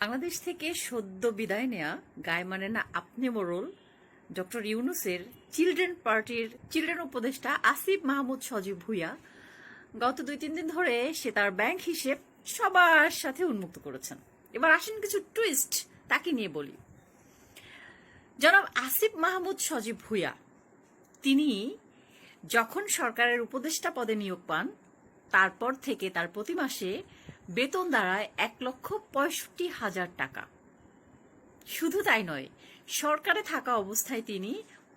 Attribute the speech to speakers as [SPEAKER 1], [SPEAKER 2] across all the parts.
[SPEAKER 1] বাংলাদেশ থেকে সদ্য বিদায় নেয়া গায়ে মানে না আপনি মোড়ল ডক্টর ইউনূসের চিলড্রেন উপদেষ্টা আসিফ মাহমুদ সজীব ভুঁইয়া গত 2-3 দিন ধরে সে তার ব্যাংক হিসেব সবার সাথে উন্মুক্ত করেছেন। এবার আসেন কিছু টুইস্ট তাকে নিয়ে বলি। জনাব আসিফ মাহমুদ সজীব ভুঁইয়া তিনি যখন সরকারের উপদেষ্টা পদে নিয়োগ পান তারপর থেকে তার প্রতি মাসে বেতন দাঁড়ায় 1,65,000 টাকা। শুধু তাই নয়, সরকারে থাকা অবস্থায় তিনি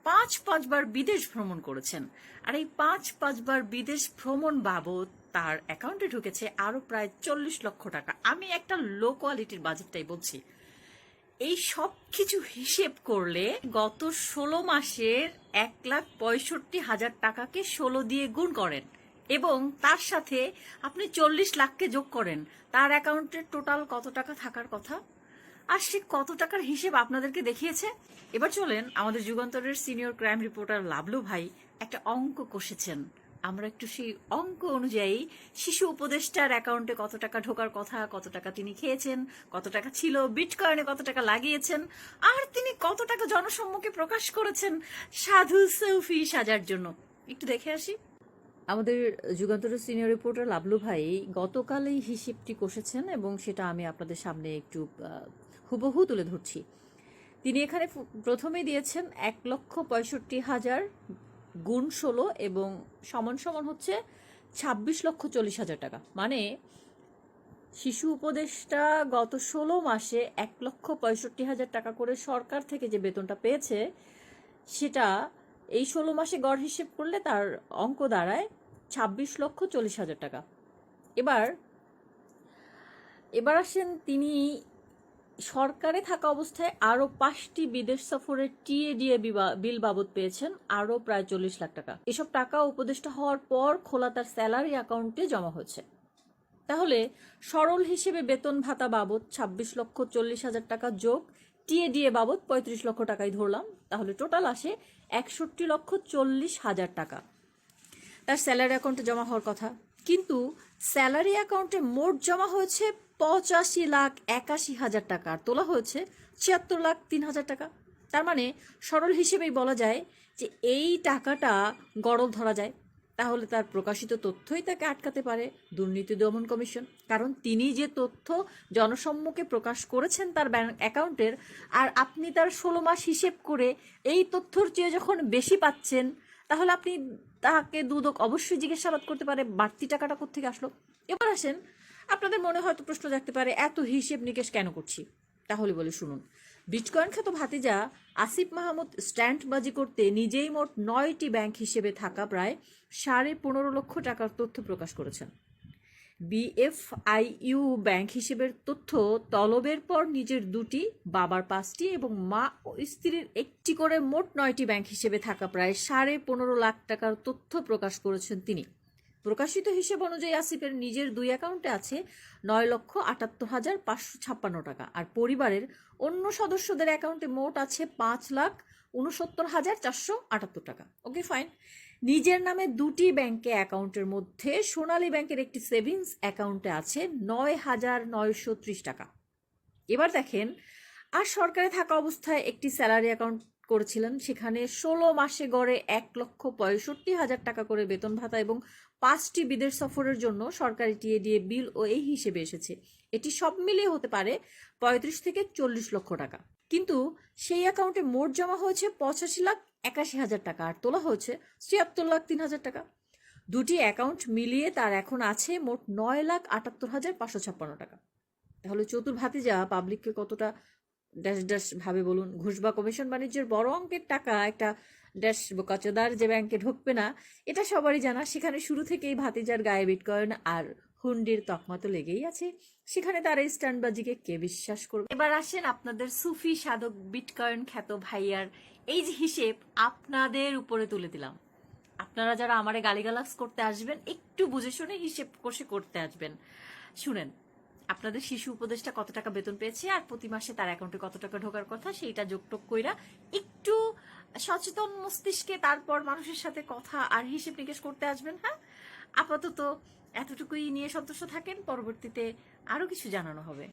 [SPEAKER 1] 5 বার বিদেশ ভ্রমণ করেছেন, আর এই 5 বার বিদেশ ভ্রমণ বাবদ তার অ্যাকাউন্টে ঢুকেছে আরো প্রায় 40 লক্ষ টাকা। আমি একটা লো কোয়ালিটির বাজেটটাই বলছি। এই সব কিছু হিসেব করলে গত 16 মাসের 1,65,000 টাকাকে 16 দিয়ে গুণ করেন এবং তার সাথে আপনি 40 লাখকে যোগ করেন, তার অ্যাকাউন্টে টোটাল কত টাকা থাকার কথা, আর সে কত টাকার হিসেব আপনাদেরকে দেখিয়েছে। এবার চলেন, আমাদের যুগান্তরের সিনিয়র ক্রাইম রিপোর্টার লাবলু ভাই একটা অঙ্ক কষেছেন। আমরা একটু সেই অঙ্ক অনুযায়ী শিশু উপদেষ্টার অ্যাকাউন্টে কত টাকা ঢোকার কথা, কত টাকা তিনি খেয়েছেন, কত টাকা ছিল, বিটকয়েনে কত টাকা লাগিয়েছেন, আর তিনি কত টাকা জনসম্মুখে প্রকাশ করেছেন সাধু সেলফি সাজার জন্য, একটু দেখে আসি। আমাদের যুগান্তরের সিনিয়র রিপোর্টার লাবলু ভাই গতকাল এই হিসেবটি কষেছেন এবং সেটা আমি আপনাদের সামনে একটু হুবহু তুলে ধরছি। তিনি এখানে প্রথমে দিয়েছেন 1,65,000 গুণ 16 এবং সমান সমান হচ্ছে 26,40,000 টাকা। মানে শিশু উপদেষ্টা গত 16 মাসে 1,65,000 টাকা করে সরকার থেকে যে বেতনটা পেয়েছে, সেটা এই 16 মাসে গড় হিসেব করলে তার অঙ্ক দাঁড়ায় 26,40,000 টাকা। এবার আসেন, তিনি সরকারে থাকা অবস্থায় আরো 5টি বিদেশ সফরের টিএডিএ বিল বাবদ পেয়েছেন আরো প্রায় 40 লাখ টাকা। এসব টাকা উপদেষ্টা হওয়ার পর খোলা তার স্যালারি অ্যাকাউন্টে জমা হয়েছে। তাহলে সরল হিসেবে বেতন ভাতা বাবদ 26,40,000 টাকা যোগ টিএডিএ বাবদ 35 লক্ষ টাকাই ধরলাম, তাহলে টোটাল আসে 61,40,000 টাকা তার স্যালারি অ্যাকাউন্টে জমা হওয়ার কথা। কিন্তু স্যালারি অ্যাকাউন্টে মোট জমা হয়েছে 85,81,000 টাকা, আর তোলা হয়েছে 76,03,000 টাকা। তার মানে সরল হিসেবেই বলা যায় যে এই টাকাটা গরল ধরা যায়। তাহলে তার প্রকাশিত তথ্যই তাকে আটকাতে পারে দুর্নীতি দমন কমিশন, কারণ তিনি যে তথ্য জনসম্মুখে প্রকাশ করেছেন তার ব্যাংক অ্যাকাউন্টের, আর আপনি তার 16 মাস হিসেব করে এই তথ্যর চেয়ে যখন বেশি পাচ্ছেন, তাহলে আপনি তাকে দুদক অবশ্যই জিজ্ঞাসাবাদ করতে পারে বাড়তি টাকাটা কোত্থেকে আসলো। এবার আসেন, আপনাদের মনে হয়তো প্রশ্ন জাগতে পারে এত হিসেব নিকেশ কেন করছি। তাহলে বলে শুনুন, বিটকয়েন খ্যাত ভাতিজা আসিফ মাহমুদ স্ট্যান্ডবাজি করতে নিজেই মোট 9টি ব্যাংক হিসেবে থাকা প্রায় 15.5 লক্ষ টাকার তথ্য প্রকাশ করেছেন। বিএফআইইউ ব্যাংক হিসেবের তথ্য তলবের পর নিজের 2টি, বাবার 5টি এবং মা ও স্ত্রীর 1টি করে মোট 9টি ব্যাংক হিসেবে থাকা প্রায় 15.5 লাখ টাকার তথ্য প্রকাশ করেছেন তিনি। প্রকাশিত হিসেব অনুযায়ী আসিফের নিজের 2 অ্যাকাউন্টে আছে 9,78,556 টাকা, আর পরিবারের অন্য সদস্যদের অ্যাকাউন্টে মোট আছে 5,69,478 টাকা। Okay fine. নিজের নামে 2টি ব্যাংকে অ্যাকাউন্টের মধ্যে সোনালী ব্যাংকের একটি সেভিংস অ্যাকাউন্টে আছে 9,930 টাকা। এবার দেখেন, আর সরকারে থাকা অবস্থায় একটি স্যালারি অ্যাকাউন্ট করেছিলেন, সেখানে 16 মাসে গড়ে 1,65,000 টাকা করে বেতন ভাতা এবং 5টি বিদেশ সফরের জন্য সরকারি টিএডিএ বিল ও এই হিসেবে এসেছে। এটি সব মিলিয়ে হতে পারে 35 থেকে 40 লক্ষ টাকা। কিন্তু সেই অ্যাকাউন্টে মোট জমা হয়েছে 85,81,000 টাকা, আর তোলা হয়েছে 76,03,000 টাকা। 2টি অ্যাকাউন্ট মিলিয়ে তার এখন আছে মোট 9,78,556 টাকা। তাহলে চতুর ভাতিজা পাবলিককে কতটা ড্যাশ ড্যাশ ভাবে বলুন। ঘুষ বা কমিশন বাণিজ্যের বড় অঙ্কের টাকা একটা ড্যাশ বোকাচোদার যে ব্যাংকে ঢুকবে না, এটা সবারই জানা। সেখানে শুরু থেকেই ভাতিজার গায়ে বিটকয়েন আর হুন্ডির তকমা তো লেগেই আছে, সেখানে তার এই স্ট্যান্ডবাজিকে কে বিশ্বাস করবে। এবার আসেন, আপনাদের সুফি সাধক বিটকয়েন খ্যাত ভাইয়ার এই যে হিসেব আপনাদের উপরে তুলে দিলাম। আপনারা যারা আমারে গালিগালাজ করতে আসবেন, একটু বুঝে শুনে হিসেব কষে করতে আসবেন। শুনেন, আপনাদের শিশু উপদেষ্টা কত টাকা বেতন পেয়েছে আর প্রতি মাসে তার অ্যাকাউন্টে কত টাকা ঢোকার কথা, সেইটা যোগটোগ কইরা একটু সচেতন মস্তিষ্কে তারপর মানুষের সাথে কথা আর হিসেব নিকেশ করতে আসবেন। হ্যাঁ, আপাতত এতটুকুই নিয়ে সন্তুষ্ট থাকেন, পরবর্তীতে আরো কিছু জানানো হবে।